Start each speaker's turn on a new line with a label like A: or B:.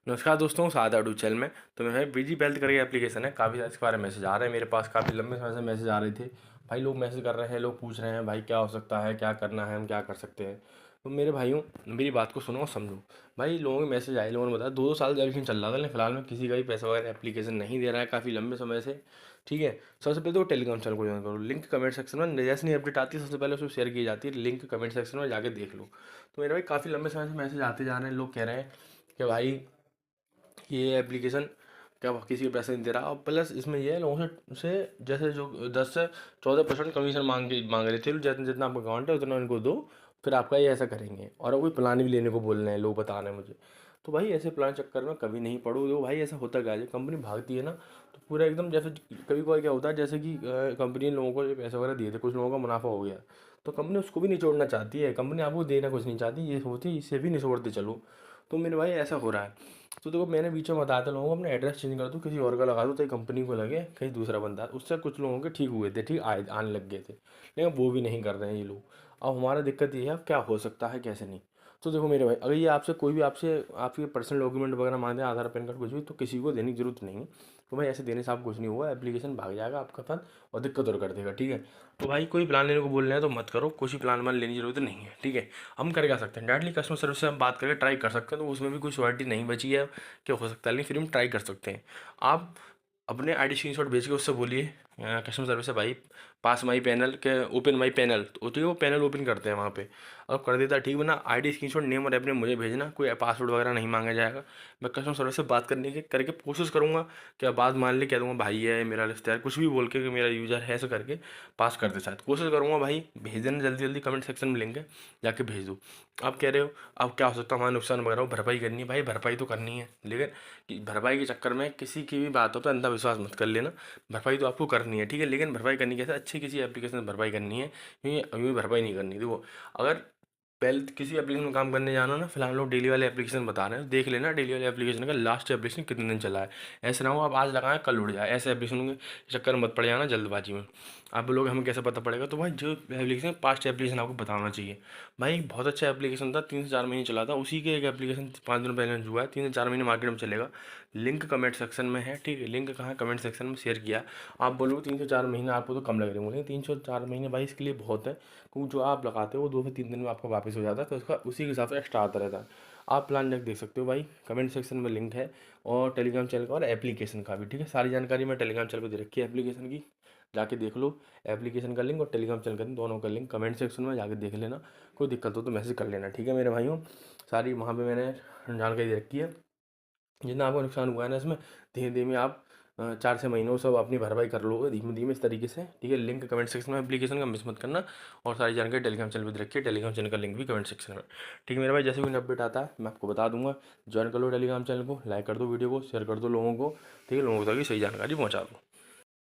A: नमस्कार दोस्तों, सादा अडू चैनल में। तो मैं बीजी वेल्थ करके एप्लीकेशन है, काफ़ी इसके बारे में मैसेज आ रहे हैं मेरे पास। काफ़ी लंबे समय से मैसेज आ रहे थे भाई। लोग मैसेज कर रहे हैं, लोग पूछ रहे हैं भाई क्या हो सकता है, क्या करना है, हम क्या कर सकते हैं। तो मेरे भाइयों, मेरी बात को सुनो और समझो। भाई लोगों के मैसेज आए, लोगों ने बताया 2 साल एप्लीकेशन चल रहा था, लेकिन फिलहाल में किसी का भी पैसा वगैरह एप्लीकेशन नहीं दे रहा है काफ़ी लंबे समय से। ठीक है। सबसे पहले तो टेलीग्राम चैनल को ज्वाइन करो। लिंक कमेंट सेक्शन में जैसे नहीं अपडेट आती है सबसे पहले उसको शेयर की जाती है। लिंक कमेंट सेक्शन में जाके देख लो। तो मेरे भाई काफ़ी लंबे समय से मैसेज आते जा रहे हैं। लोग कह रहे हैं कि भाई ये एप्लीकेशन क्या किसी के पैसे नहीं दे रहा। और प्लस इसमें ये है, लोगों से जैसे जो 10 से 14% कमीशन मांग रहे थे, जितना जितना आपका अकाउंट है उतना उनको दो, फिर आपका ये ऐसा करेंगे। और कोई प्लान भी लेने को बोल रहे हैं, लोग बता रहे हैं मुझे। तो भाई ऐसे प्लान चक्कर में कभी नहीं पड़ो। तो भाई ऐसा होता क्या है, जब कंपनी भागती है ना तो पूरा एकदम जैसे कभी कभी क्या होता है, जैसे कि कंपनी ने लोगों को ये पैसे वगैरह दिए थे, कुछ लोगों का मुनाफा हो गया, तो कंपनी उसको भी निचोड़ना चाहती है। कंपनी आपको देना कुछ नहीं चाहती, ये होती है इसे भी निचोड़ते चलो। तो मेरे भाई ऐसा हो रहा है। तो देखो, मैंने बीच में बताया था लोगों को अपना एड्रेस चेंज कर दो, किसी और का लगा दो, तो कंपनी को लगे कहीं दूसरा बंदा। उससे कुछ लोगों के ठीक हुए थे, ठीक आने लग गए थे, लेकिन वो भी नहीं कर रहे हैं ये लोग। अब हमारा दिक्कत ये है, अब क्या हो सकता है कैसे नहीं। तो देखो मेरे भाई, अगर ये आपसे कोई भी आपसे आपके पर्सनल डॉक्यूमेंट वगैरह मांगते हैं, आधार पैन कार्ड कुछ भी, तो किसी को देने की जरूरत नहीं है। तो भाई ऐसे देने से आप कुछ नहीं हुआ, एप्लीकेशन भाग जाएगा आपका फंड और दिक्कत और कर देगा। ठीक है। तो भाई कोई प्लान लेने को बोल रहे हैं तो मत करो, कुछ ही प्लान मान लेने की जरूरत नहीं है। ठीक है। हम कर क्या सकते हैं, डायरेक्टली कस्टमर सर्विस से हम बात करके ट्राई कर सकते हैं। तो उसमें भी कोई श्योरिटी नहीं बची है क्या हो सकता है, लेकिन फिर हम ट्राई कर सकते हैं। आप अपने आईडी स्क्रीनशॉट भेज के उससे बोलिए कस्टमर सर्विस से भाई पास माई पैनल के ओपन माई पैनल, तो ठीक है वो पैनल ओपन करते हैं वहाँ पे। और कर देता है ठीक बना, आईडी स्क्रीनशॉट नेम और अपने मुझे भेजना, कोई पासवर्ड वगैरह नहीं मांगा जाएगा। मैं कस्टमर सर्विस से बात करने की करके कोशिश करूँगा। क्या बात मान ली, कह दूँगा भाई है मेरा रिश्तेदार, कुछ भी बोल के कि मेरा यूज़र है, ऐसा करके पास कर दे। शायद कोशिश करूँगा भाई, भेज देना जल्दी जल्दी, कमेंट सेक्शन में लिंक है, जाके भेज दो। आप कह रहे हो अब क्या हो सकता है, हमारा नुकसान वगैरह हो, भरपाई करनी है। भाई भरपाई तो करनी है, लेकिन कि भरपाई के चक्कर में किसी की भी बात हो तो अंधविश्वास मत कर लेना। भरपाई तो आपको करनी है, ठीक है, लेकिन भरपाई करनी कैसे, अच्छी किसी एप्लीकेशन से भरपाई करनी है। यूँ भरपाई नहीं करनी। देखो, अगर पहले किसी एप्लीकेशन में काम करने जाना ना, फिलहाल लोग डेली वाले एप्लीकेशन बता रहे हैं, देख लेना डेली वाले एप्लीकेशन का लास्ट एप्लीकेशन कितने दिन चला है। ऐसे ना हो आप आज लगाएं कल उड़ जाए, ऐसे एप्लीकेशन के चक्कर में मत पड़ जाना जल्दबाजी में। आप लोग हमें कैसे पता पड़ेगा, तो भाई जो एप्लीकेशन पास्ट एप्लीकेशन आपको बताना चाहिए। भाई बहुत अच्छा एप्लीकेशन था, 3 से 4 महीने चला था, उसी के एक एप्लीकेशन 5 दिन पहले हुआ है, 3 से 4 महीने मार्केट में चलेगा। लिंक कमेंट सेक्शन में है, ठीक है, लिंक कहाँ है, कमेंट सेक्शन में शेयर किया। आप बोलोगे 3 से 4 महीने आपको तो कम लग रहे होंगे, 3 से 4 महीने भाई इसके लिए बहुत है, क्योंकि जो आप लगाते हो वो 2 से 3 दिन में आपका वापस हो जाता है, तो उसका उसी के हिसाब से एक्स्ट्रा आता रहता है। आप प्लान जाके देख सकते हो भाई, कमेंट सेक्शन में लिंक है, और टेलीग्राम चैनल का और एप्लीकेशन का भी। ठीक है, सारी जानकारी मैं टेलीग्राम चैनल पर दे रखी है एप्लीकेशन की, जाके देख लो। एप्लीकेशन का लिंक और टेलीग्राम चैनल का लिंक, दोनों का लिंक कमेंट सेक्शन में जाके देख लेना। कोई दिक्कत हो तो मैसेज कर लेना, ठीक है मेरे भाइयों। सारी वहाँ पे मैंने जानकारी दे रखी है। जितना आपको नुकसान हुआ है ना इसमें, धीमे धीमे आप 4 से महीनों सब अपनी भरपाई कर लोगे धीमे धीमे इस तरीके से। ठीक है, लिंक कमेंट सेक्शन में एप्लीकेशन का मिस मत करना। और सारी जानकारी टेलीग्राम चैनल पर रखिए, टेलीग्राम चैनल का लिंक भी कमेंट सेक्शन में। ठीक है मेरे भाई, जैसे भी अपडेट आता है मैं आपको बता दूंगा। ज्वाइन कर लो टेलीग्राम चैनल को, लाइक कर दो वीडियो को, शेयर कर दो लोगों को। ठीक है, लोगों तक सही जानकारी पहुँचा दो।